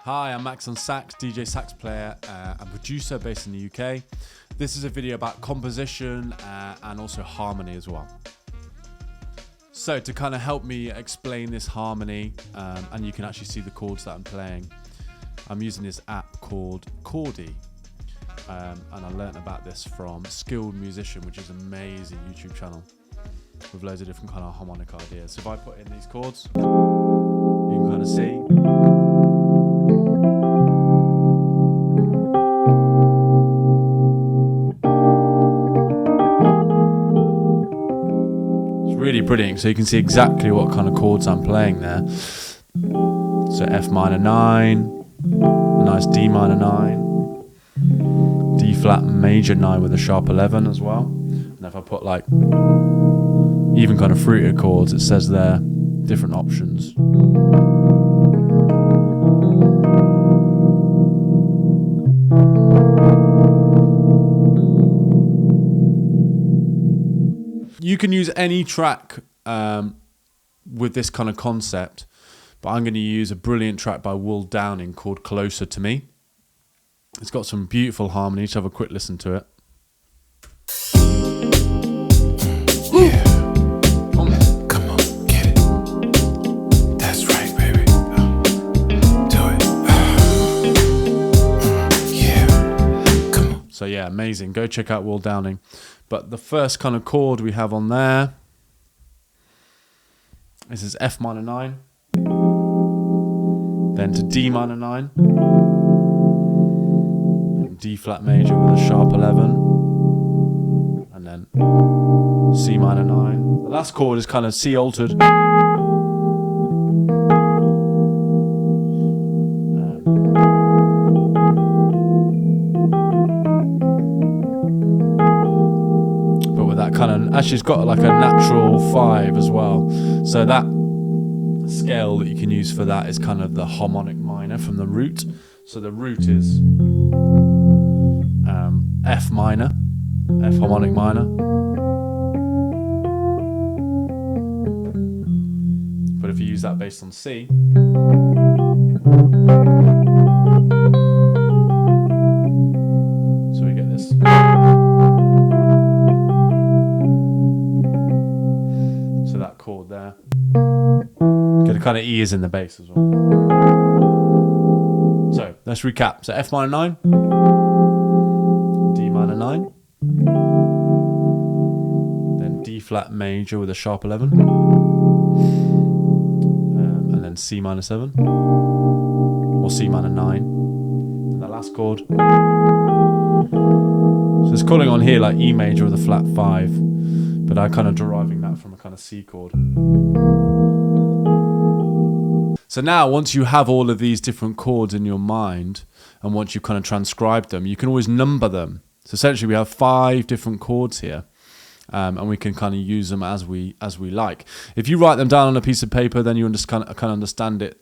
Hi, I'm Max on sax, DJ sax player and producer based in the UK. This is a video about composition and also harmony as well. So to kind of help me explain this harmony, and you can actually see the chords that I'm playing, I'm using this app called Chordie. And I learned about this from Skilled Musician, which is an amazing YouTube channel with loads of different kind of harmonic ideas. So if I put in these chords, you can kind of see. Really brilliant, so you can see exactly what kind of chords I'm playing there. So F minor 9, a nice D minor 9, D flat major 9 with a sharp 11 as well. And if I put like even kind of fruited chords, it says there different options. You can use any track with this kind of concept, but I'm going to use a brilliant track by Will Downing called Closer to Me. It's got some beautiful harmony. Let's have a quick listen to it. Yeah. Come on, get it. That's right, baby. Do it. Yeah. Come on. So yeah, amazing. Go check out Will Downing. But the first kind of chord we have on there, this is F minor 9, then to D minor 9, D flat major with a sharp 11, and then C minor 9. The last chord is kind of C altered. Actually, it's got like a natural 5 as well. So that scale that you can use for that is kind of the harmonic minor from the root. So the root is F minor, F harmonic minor. But if you use that based on C, so we get this. Chord there. Get a kind of E is in the bass as well. So let's recap. So F minor 9, D minor 9, then D flat major with a sharp 11, and then C minor 7, or C minor 9, and the last chord. So it's calling on here like E major with a flat 5. But I'm kind of deriving that from a kind of C chord. So now, once you have all of these different chords in your mind, and once you've kind of transcribed them, you can always number them. So essentially, we have 5 different chords here, and we can kind of use them as we like. If you write them down on a piece of paper, then you kind of understand it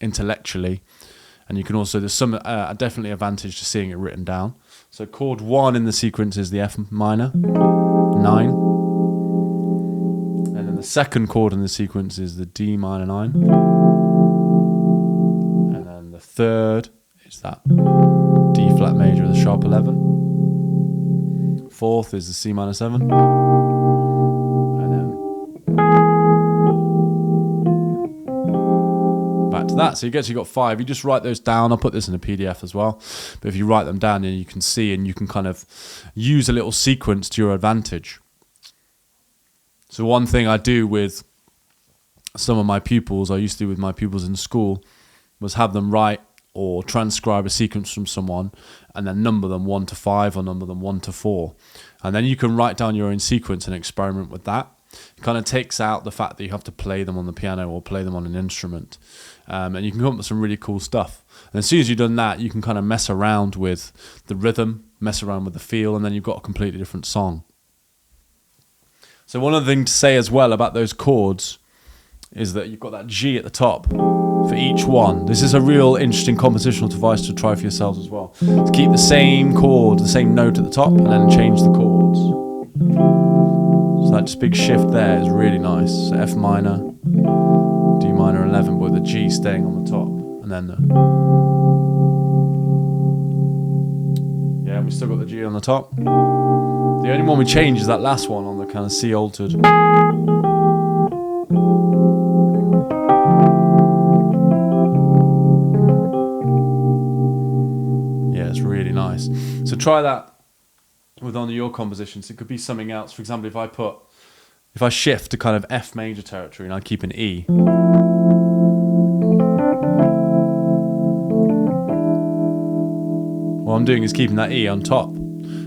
intellectually, and you can also, there's some definitely advantage to seeing it written down. So chord 1 in the sequence is the F minor 9. And then the second chord in the sequence is the D minor 9. And then the third is that D flat major with a sharp 11. Fourth is the C minor 7. And then back to that. So you got 5. You just write those down. I'll put this in a PDF as well. But if you write them down, then you can see and you can kind of use a little sequence to your advantage. So one thing I do with some of my pupils, I used to do with my pupils in school, was have them write or transcribe a sequence from someone and then number them 1 to 5 or number them 1 to 4. And then you can write down your own sequence and experiment with that. It kind of takes out the fact that you have to play them on the piano or play them on an instrument. And you can come up with some really cool stuff. And as soon as you've done that, you can kind of mess around with the rhythm, mess around with the feel, and then you've got a completely different song. So one other thing to say as well about those chords is that you've got that G at the top for each one. This is a real interesting compositional device to try for yourselves as well. To keep the same chord, the same note at the top, and then change the chords. So that just big shift there is really nice. So F minor, D minor 11, but with the G staying on the top. And and then yeah, we still got the G on the top. The only one we changed is that last one on the kind of C altered. Yeah, it's really nice. So try that with one of your compositions. It could be something else. For example, if I shift to kind of F major territory and I keep an E. What I'm doing is keeping that E on top.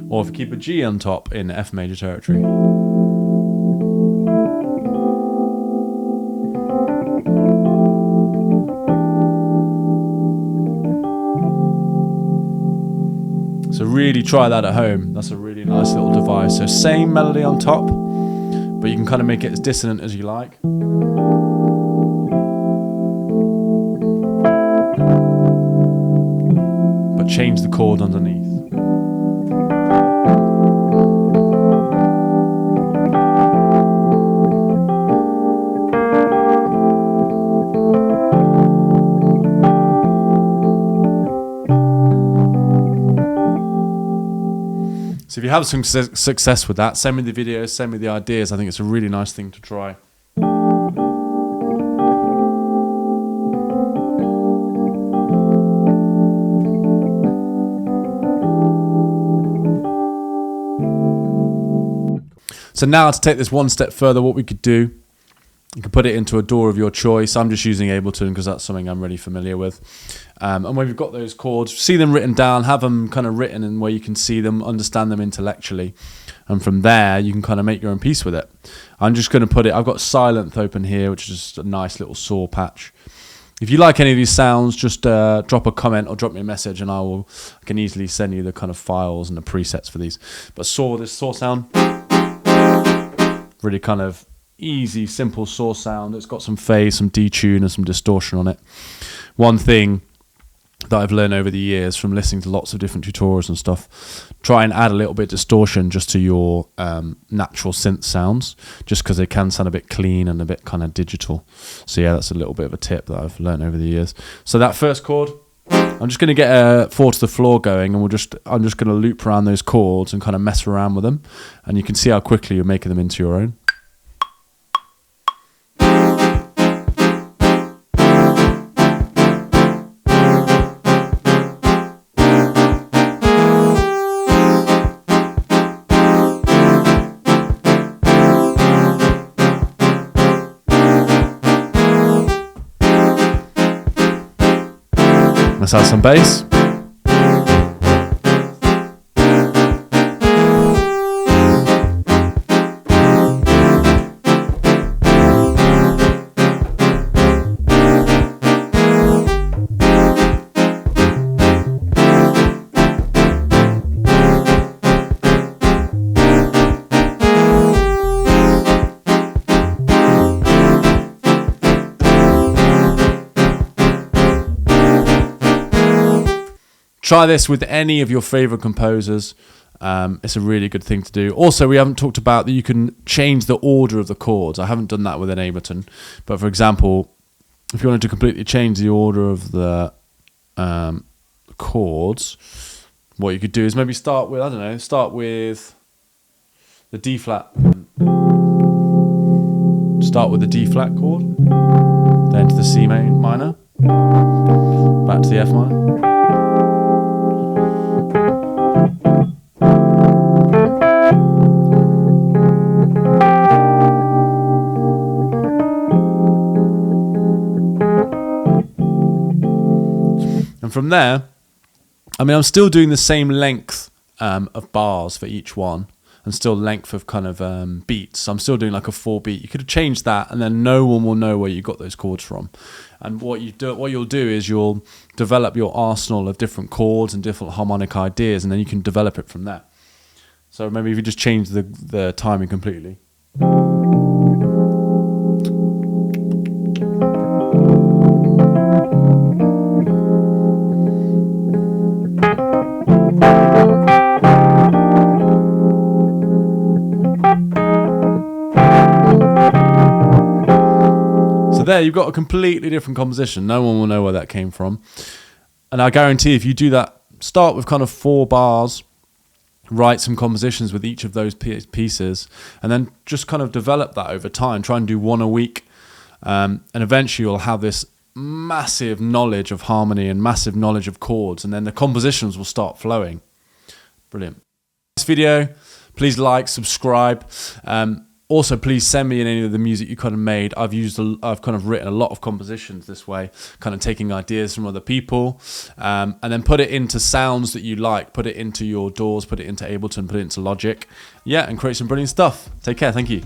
Or if I keep a G on top in F major territory. So really try that at home. That's a really nice little device. So same melody on top, but you can kind of make it as dissonant as you like. But change the chord underneath. So if you have some success with that, send me the videos, send me the ideas. I think it's a really nice thing to try. So now to take this one step further, what we could do, you can put it into a DAW of your choice. I'm just using Ableton because that's something I'm really familiar with. And when we've got those chords, see them written down, have them kind of written in where you can see them, understand them intellectually. And from there, you can kind of make your own piece with it. I'm just going to put it, I've got Silenth open here, which is just a nice little saw patch. If you like any of these sounds, just drop a comment or drop me a message and I can easily send you the kind of files and the presets for these. But this saw sound, really kind of easy, simple saw sound. It's got some phase, some detune and some distortion on it. One thing that I've learned over the years from listening to lots of different tutorials and stuff, try and add a little bit of distortion just to your natural synth sounds, just because they can sound a bit clean and a bit kind of digital. So yeah, that's a little bit of a tip that I've learned over the years. So that first chord, I'm just going to get a 4 to the floor going, and I'm just going to loop around those chords and kind of mess around with them, and you can see how quickly you're making them into your own. Let's add some bass. Try this with any of your favorite composers. It's a really good thing to do. Also, we haven't talked about that you can change the order of the chords. I haven't done that with an Ableton. But for example, if you wanted to completely change the order of the chords, what you could do is maybe start with the D flat. Start with the D flat chord, then to the C minor, back to the F minor. And from there, I mean, I'm still doing the same length of bars for each one, and still length of kind of beats. So I'm still doing like a 4 beat. You could have changed that, and then no one will know where you got those chords from. And what you'll do is you'll develop your arsenal of different chords and different harmonic ideas, and then you can develop it from there. So maybe if you just change the timing completely. So there you've got a completely different composition. No one will know where that came from. And I guarantee if you do that, start with kind of 4 bars, write some compositions with each of those pieces, and then just kind of develop that over time. Try and do 1 a week. And eventually you'll have this massive knowledge of harmony and massive knowledge of chords, and then the compositions will start flowing. Brilliant. This video, please like, subscribe. Also, please send me in any of the music you kind of made. I've kind of written a lot of compositions this way, kind of taking ideas from other people, and then put it into sounds that you like. Put it into your DAWs, put it into Ableton, put it into Logic. Yeah, and create some brilliant stuff. Take care. Thank you.